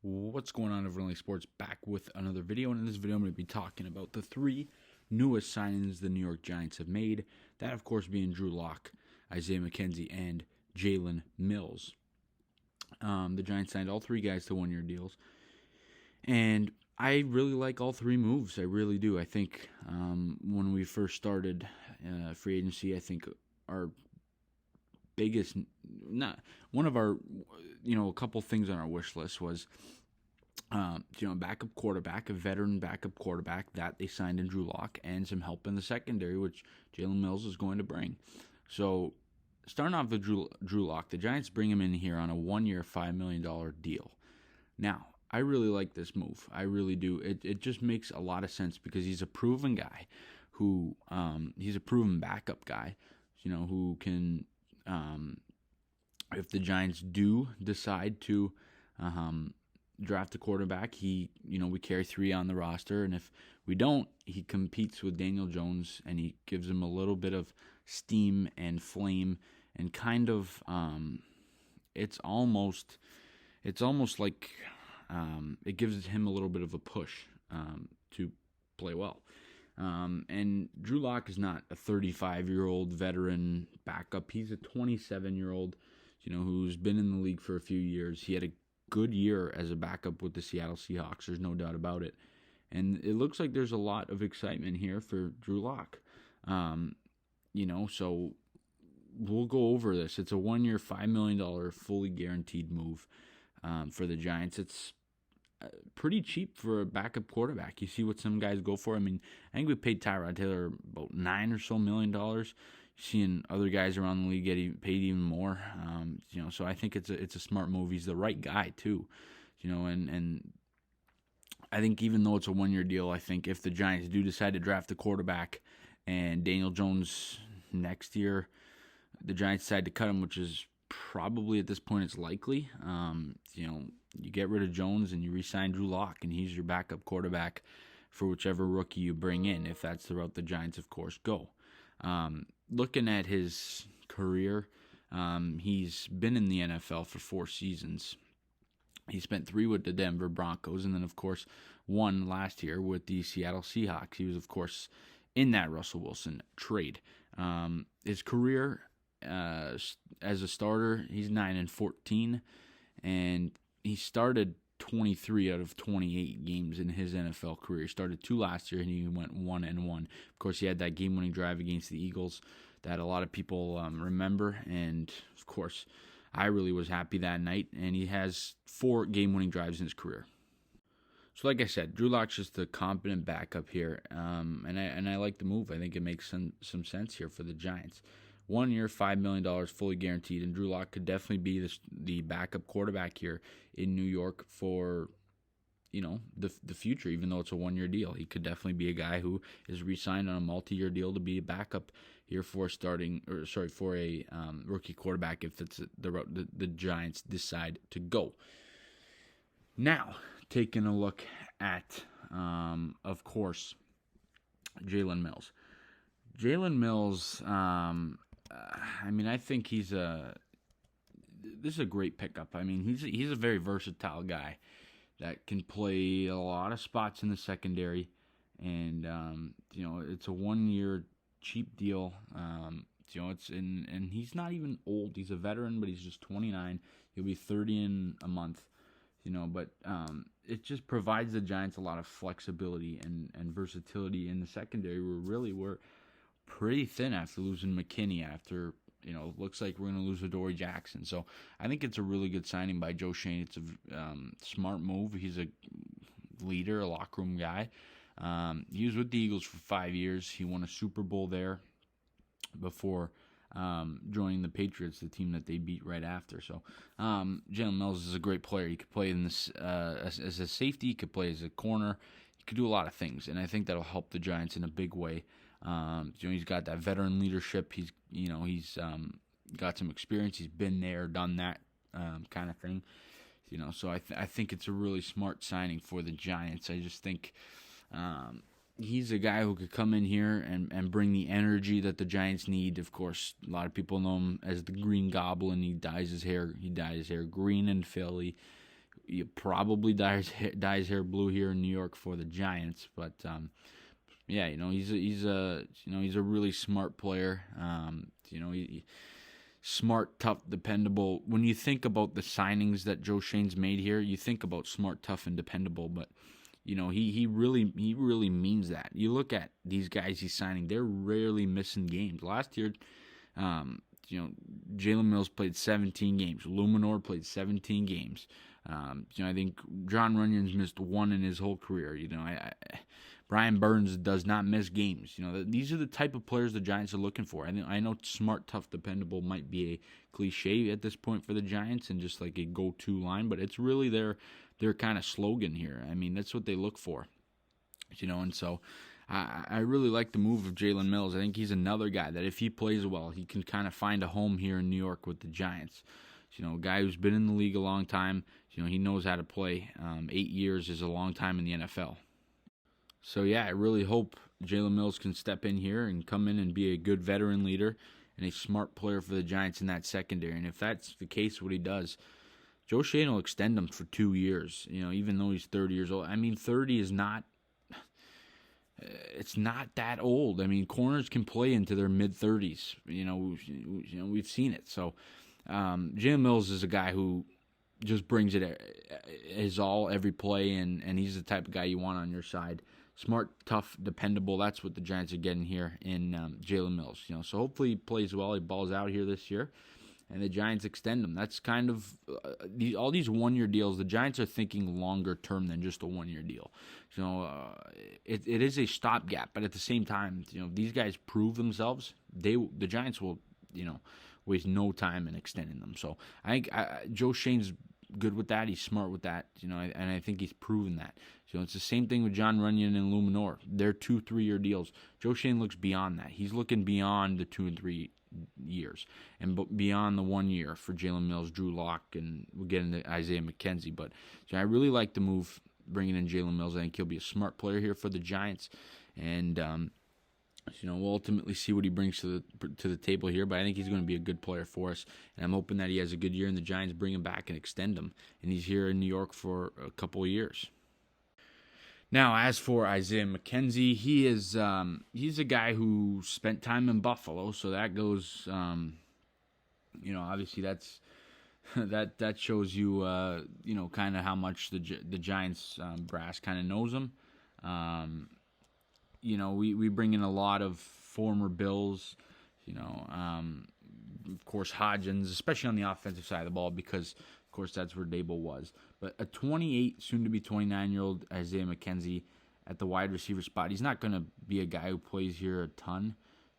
What's going on, everyone? Sports back with another video, and in this video I'm going to be talking about the three newest signings the New York Giants have made. That, of course, being Drew Lock, Isaiah McKenzie, and Jalen Mills. The Giants signed all three guys to one-year deals, and I really like all three moves. I really do. I think when we first started free agency, I think our biggest, not one of our, a couple things on our wish list was, backup quarterback, a veteran backup quarterback that they signed in Drew Lock, and some help in the secondary, which Jalen Mills is going to bring. So, starting off with Drew Lock, the Giants bring him in here on a one-year, $5 million deal. Now, I really like this move. I really do. It just makes a lot of sense because he's a proven guy who, he's a proven backup guy, who can, if the Giants do decide to draft a quarterback, we carry three on the roster, and if we don't, he competes with Daniel Jones, and he gives him a little bit of steam and flame, and kind of, it's almost like it gives him a little bit of a push to play well. And Drew Lock is not a 35-year-old veteran backup. He's a 27-year-old, who's been in the league for a few years. He had a good year as a backup with the Seattle Seahawks. There's no doubt about it. And it looks like there's a lot of excitement here for Drew Lock. So we'll go over this. It's a one-year, $5 million fully guaranteed move for the Giants. It's pretty cheap for a backup quarterback. You see what some guys go for. I think we paid Tyrod Taylor about $9 or so million. You're seeing other guys around the league get paid even more. So I think it's a smart move. He's the right guy too. And I think even though it's a one-year deal, I think if the Giants do decide to draft a quarterback and Daniel Jones next year, the Giants decide to cut him, which is probably at this point it's likely. You get rid of Jones and you re-sign Drew Lock, and he's your backup quarterback for whichever rookie you bring in, if that's the route the Giants, of course, go. Looking at his career, he's been in the NFL for 4 seasons. He spent 3 with the Denver Broncos, and then, of course, 1 last year with the Seattle Seahawks. He was, of course, in that Russell Wilson trade. His career as a starter, he's 9-14, and he started 23 out of 28 games in his NFL career. He started 2 last year, and he went 1-1. Of course, he had that game-winning drive against the Eagles that a lot of people remember, and of course, I really was happy that night. And he has 4 game-winning drives in his career. So, like I said, Drew Lock's just a competent backup here, and I like the move. I think it makes some sense here for the Giants. 1 year, $5 million, fully guaranteed, and Drew Lock could definitely be the backup quarterback here in New York for, the future. Even though it's a 1-year deal, he could definitely be a guy who is re-signed on a multi-year deal to be a backup here for a rookie quarterback if it's the route the Giants decide to go. Now, taking a look at, of course, Jalen Mills. Jalen Mills, I think this is a great pickup. He's a very versatile guy that can play a lot of spots in the secondary, and it's a 1-year cheap deal. And he's not even old. He's a veteran, but he's just 29. He'll be 30 in a month. But it just provides the Giants a lot of flexibility and versatility in the secondary. We're pretty thin after losing McKinney. After looks like we're going to lose Adoree Jackson. So I think it's a really good signing by Joe Schoen. It's a smart move. He's a leader, a locker room guy. He was with the Eagles for 5 years. He won a Super Bowl there before joining the Patriots, the team that they beat right after. So Jalen Mills is a great player. He could play in this as a safety. He could play as a corner. He could do a lot of things, and I think that'll help the Giants in a big way. He's got that veteran leadership. He's got some experience. He's been there, done that kind of thing. So I think it's a really smart signing for the Giants. I just think he's a guy who could come in here and bring the energy that the Giants need. Of course, a lot of people know him as the Green Goblin. He dyes his hair green in Philly. he probably dyes hair blue here in New York for the Giants, but yeah, he's a really smart player. Smart, tough, dependable. When you think about the signings that Joe Schoen's made here, you think about smart, tough, and dependable. But he really means that. You look at these guys he's signing; they're rarely missing games. Last year, Jalen Mills played 17 games. Luminor played 17 games. I think John Runyon's missed one in his whole career. Brian Burns does not miss games. These are the type of players the Giants are looking for. I know smart, tough, dependable might be a cliche at this point for the Giants and just like a go-to line, but it's really their kind of slogan here. I mean, that's what they look for. And so I really like the move of Jalen Mills. I think he's another guy that if he plays well, he can kind of find a home here in New York with the Giants. A guy who's been in the league a long time. He knows how to play. 8 years is a long time in the NFL. So, yeah, I really hope Jalen Mills can step in here and come in and be a good veteran leader and a smart player for the Giants in that secondary. And if that's the case, what he does, Joe Schoen will extend him for 2 years, even though he's 30 years old. I mean, 30 is not it's not that old. I mean, corners can play into their mid-30s. We've seen it. So, Jalen Mills is a guy who just brings it his all every play, and he's the type of guy you want on your side. Smart, tough, dependable. That's what the Giants are getting here in Jalen Mills. So hopefully he plays well. He balls out here this year, and the Giants extend him. That's kind of all these one-year deals. The Giants are thinking longer term than just a one-year deal. It is a stopgap, but at the same time, these guys prove themselves. The Giants will, waste no time in extending them. So I think Joe Schoen's good with that. He's smart with that, and I think he's proven that. It's the same thing with John Runyon and Luminor. They're 2-3 year deals. Joe Schoen looks beyond that. He's looking beyond the 2 and 3 years and beyond the 1 year for Jalen Mills, Drew Lock, and we'll get into Isaiah McKenzie. But I really like the move bringing in Jalen Mills. I think he'll be a smart player here for the Giants, and we'll ultimately see what he brings to the table here, but I think he's going to be a good player for us, and I'm hoping that he has a good year and the Giants bring him back and extend him, and he's here in New York for a couple of years. Now, as for Isaiah McKenzie, he's a guy who spent time in Buffalo, so that goes, obviously that shows you, kind of how much the Giants brass kind of knows him. We bring in a lot of former Bills, of course, Hodgins, especially on the offensive side of the ball, because, of course, that's where Dable was. But a 28, soon-to-be 29-year-old Isaiah McKenzie at the wide receiver spot, he's not going to be a guy who plays here a ton.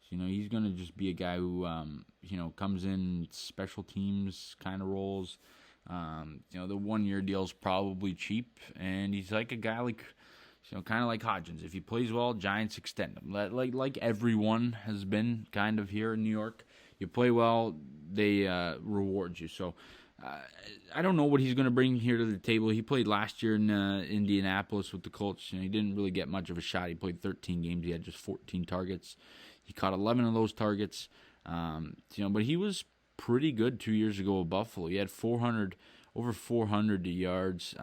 He's going to just be a guy who, comes in special teams kind of roles. The 1 year deal is probably cheap, and he's like a guy like, kind of like Hodgins. If he plays well, Giants extend him. Like everyone has been kind of here in New York. You play well, they reward you. So I don't know what he's going to bring here to the table. He played last year in Indianapolis with the Colts. He didn't really get much of a shot. He played 13 games. He had just 14 targets. He caught 11 of those targets. But he was pretty good 2 years ago with Buffalo. He had over 400 yards.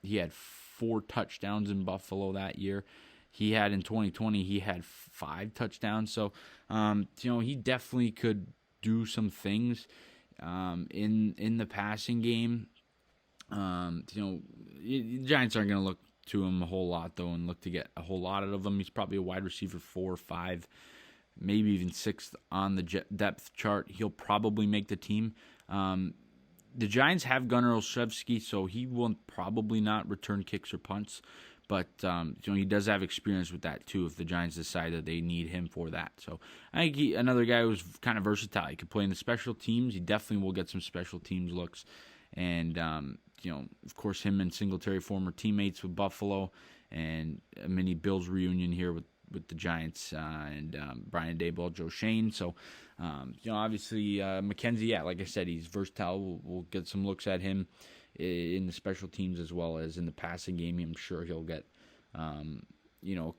He had 4 touchdowns in Buffalo that year. He had in 2020, he had 5 touchdowns. So, he definitely could do some things in the passing game. The Giants aren't going to look to him a whole lot, though, and look to get a whole lot out of him. He's probably a wide receiver 4 or 5, maybe even 6th on the depth chart. He'll probably make the team. The Giants have Gunnar Olszewski, so he will probably not return kicks or punts. But he does have experience with that too. If the Giants decide that they need him for that, so I think another guy who's kind of versatile. He could play in the special teams. He definitely will get some special teams looks, and of course, him and Singletary, former teammates with Buffalo, and a mini Bills reunion here with the Giants and Brian Daboll, Joe Schoen. So, obviously McKenzie, yeah, like I said, he's versatile. We'll get some looks at him in the special teams as well as in the passing game. I'm sure he'll get, a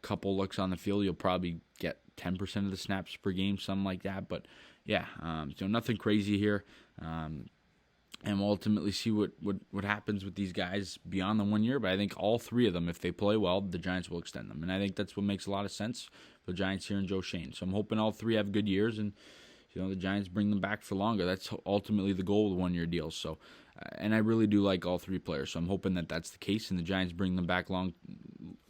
couple looks on the field. He'll probably get 10% of the snaps per game, something like that. But, yeah, nothing crazy here. and we'll ultimately see what happens with these guys beyond the 1 year. But I think all three of them, if they play well, the Giants will extend them. And I think that's what makes a lot of sense for the Giants here and Joe Schoen. So I'm hoping all three have good years, and the Giants bring them back for longer. That's ultimately the goal of the 1 year deals. So, and I really do like all three players. So I'm hoping that that's the case, and the Giants bring them back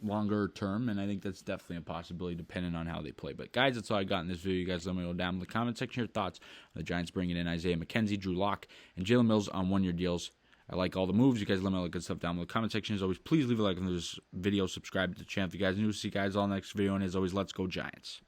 longer term. And I think that's definitely a possibility depending on how they play. But guys, that's all I got in this video. You guys let me know down in the comment section your thoughts on the Giants bringing in Isaiah McKenzie, Drew Lock, and Jalen Mills on 1 year deals. I like all the moves. You guys let me know all the good stuff down in the comment section. As always, please leave a like on this video. Subscribe to the channel if you guys are new. See you guys all next video. And as always, let's go Giants.